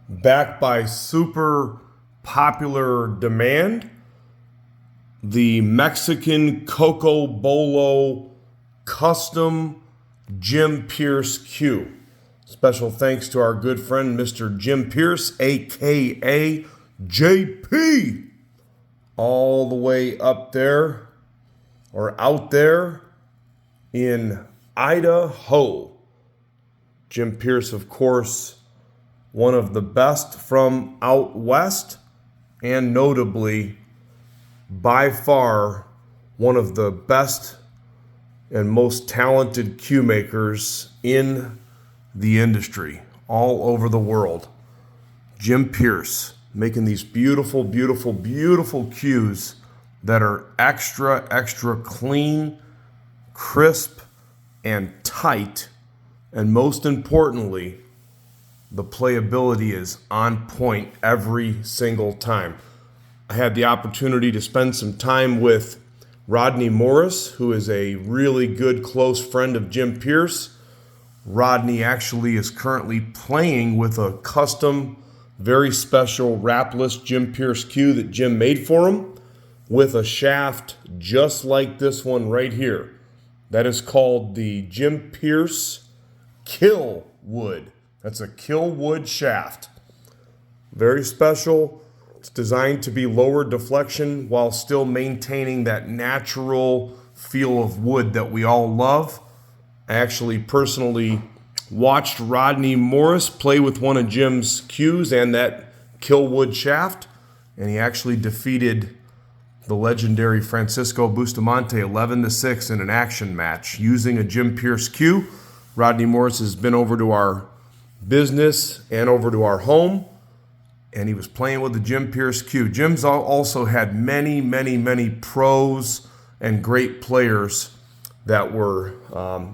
backed by super popular demand, the Mexican Cocobolo custom Jim Pierce Q. Special thanks to our good friend, Mr. Jim Pierce, aka JP, all the way up there or out there in Idaho. Jim Pierce, of course, one of the best from out west, and notably, by far, one of the best and most talented cue makers in the industry all over the world. Jim Pierce making these beautiful, beautiful, beautiful cues that are extra, extra clean, crisp, and tight. And most importantly, the playability is on point every single time. I had the opportunity to spend some time with Rodney Morris, who is a really good close friend of Jim Pierce. Rodney actually is currently playing with a custom, very special wrapless Jim Pierce cue that Jim made for him with a shaft just like this one right here. That is called the Jim Pierce Killwood. That's a Killwood shaft. Very special. It's designed to be lower deflection while still maintaining that natural feel of wood that we all love. I actually personally watched Rodney Morris play with one of Jim's cues and that Killwood shaft, and he actually defeated the legendary Francisco Bustamante 11-6 in an action match using a Jim Pierce cue. Rodney Morris has been over to our business and over to our home, and he was playing with the Jim Pierce cue. Jim's also had many, many, many pros and great players that were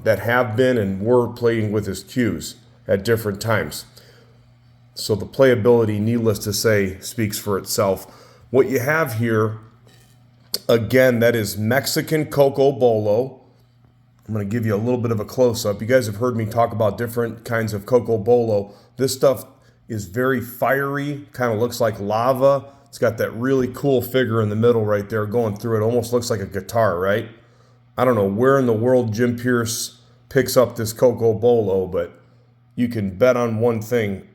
that have been and were playing with his cues at different times. So the playability, needless to say, speaks for itself. What you have here, again, that is Mexican Cocobolo. I'm going to give you a little bit of a close-up. You guys have heard me talk about different kinds of Cocobolo. This stuff is very fiery, kind of looks like lava. It's got that really cool figure in the middle right there going through it. Almost looks like a guitar, right? I don't know where in the world Jim Pierce picks up this Cocobolo, but you can bet on one thing.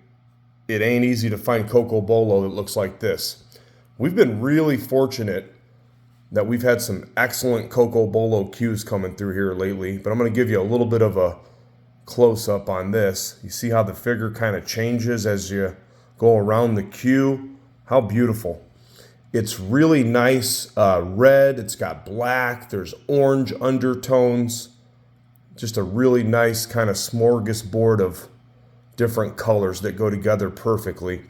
It ain't easy to find Cocobolo that looks like this. We've been really fortunate that we've had some excellent Cocobolo cues coming through here lately, but I'm going to give you a little bit of a close-up on this. You see how the figure kind of changes as you go around the cue? How beautiful. It's really nice red, it's got black, there's orange undertones. Just a really nice kind of smorgasbord of different colors that go together perfectly.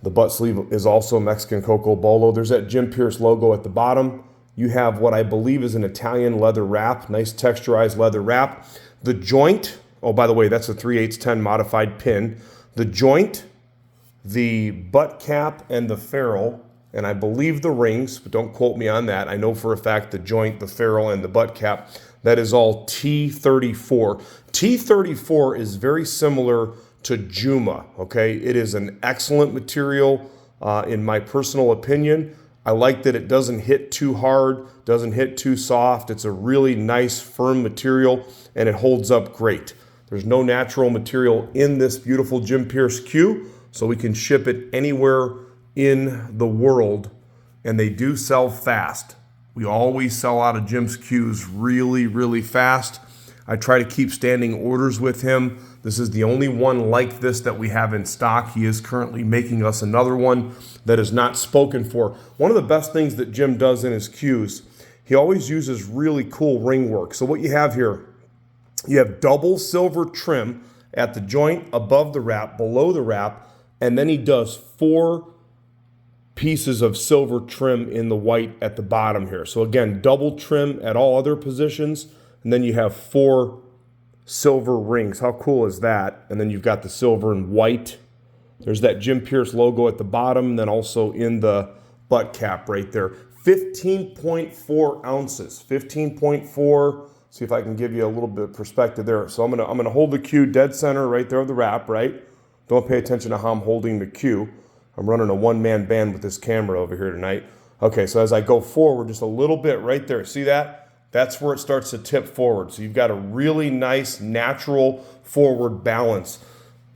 The butt sleeve is also Mexican Cocobolo. There's that Jim Pierce logo at the bottom. You have what I believe is an Italian leather wrap, nice texturized leather wrap. The joint, oh, by the way, that's a 3/8 modified pin. The joint, the butt cap, and the ferrule, and I believe the rings, but don't quote me on that. I know for a fact the joint, the ferrule, and the butt cap, that is all T34. T34 is very similar to Juma, okay? It is an excellent material in my personal opinion. I like that it doesn't hit too hard, doesn't hit too soft. It's a really nice, firm material, and it holds up great. There's no natural material in this beautiful Jim Pierce cue, so we can ship it anywhere in the world, and they do sell fast. We always sell out of Jim's cues really, really fast. I try to keep standing orders with him. This is the only one like this that we have in stock. He is currently making us another one that is not spoken for. One of the best things that Jim does in his cues, he always uses really cool ring work. So what you have here, you have double silver trim at the joint, above the wrap, below the wrap, and then he does 4 pieces of silver trim in the white at the bottom here. So again, double trim at all other positions, and then you have 4 silver rings. How cool is that? And then you've got the silver and white. There's that Jim Pierce logo at the bottom, and then also in the butt cap right there. 15.4 ounces. 15.4. See if I can give you a little bit of perspective there. So I'm gonna hold the cue dead center right there of the wrap, right? Don't pay attention to how I'm holding the cue. I'm running a one-man band with this camera over here tonight. Okay, so as I go forward just a little bit right there, see that? That's where it starts to tip forward. So you've got a really nice natural forward balance.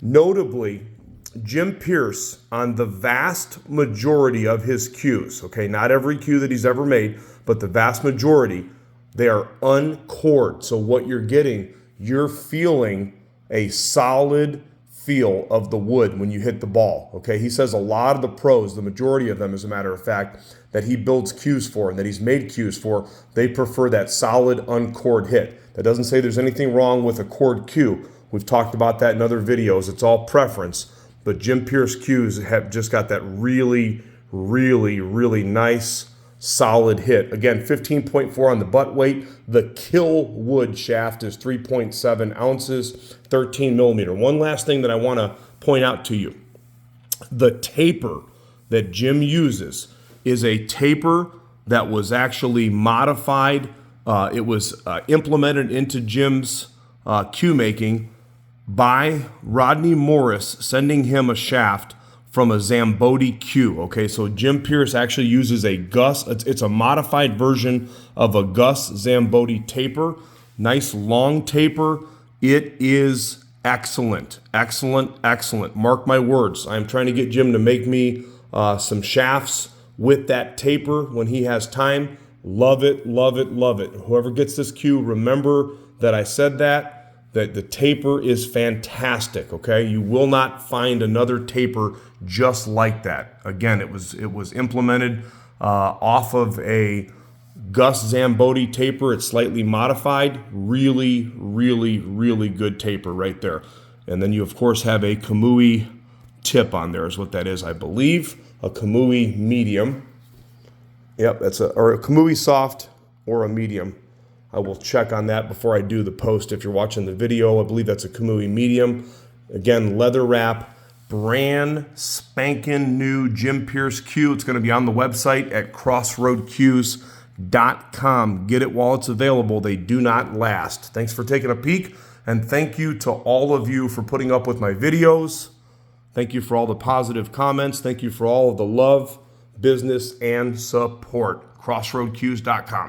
Notably, Jim Pierce, on the vast majority of his cues, okay, not every cue that he's ever made, but the vast majority, they are uncored. So what you're getting, you're feeling a solid feel of the wood when you hit the ball, okay? He says a lot of the pros, the majority of them, as a matter of fact, that he builds cues for and that he's made cues for, they prefer that solid uncored hit. That doesn't say there's anything wrong with a cored cue. We've talked about that in other videos. It's all preference. But Jim Pierce cues have just got that really, really, really nice, solid hit. Again, 15.4 on the butt weight. The Killwood shaft is 3.7 ounces, 13 millimeter. One last thing that I want to point out to you. The taper that Jim uses is a taper that was actually modified. It was implemented into Jim's cue making by Rodney Morris, sending him a shaft from a Zamboni cue. Okay, so Jim Pierce actually uses a Gus. It's a modified version of a Gus Zamboni taper. Nice long taper. It is excellent, excellent, excellent. Mark my words. I'm trying to get Jim to make me some shafts with that taper when he has time. Love it, love it, love it. Whoever gets this cue, remember that I said that the taper is fantastic, okay? You will not find another taper just like that. Again, it was implemented off of a Gus Zamboni taper. It's slightly modified. Really, really, really good taper right there. And then you, of course, have a Kamui tip on there is what that is, I believe. A Kamui medium. Yep, or a Kamui soft or a medium. I will check on that before I do the post. If you're watching the video, I believe that's a Kamui medium. Again, leather wrap, brand spanking new Jim Pierce cue. It's going to be on the website at crossroadcues.com. Get it while it's available. They do not last. Thanks for taking a peek, and thank you to all of you for putting up with my videos. Thank you for all the positive comments. Thank you for all of the love, business, and support. crossroadcues.com.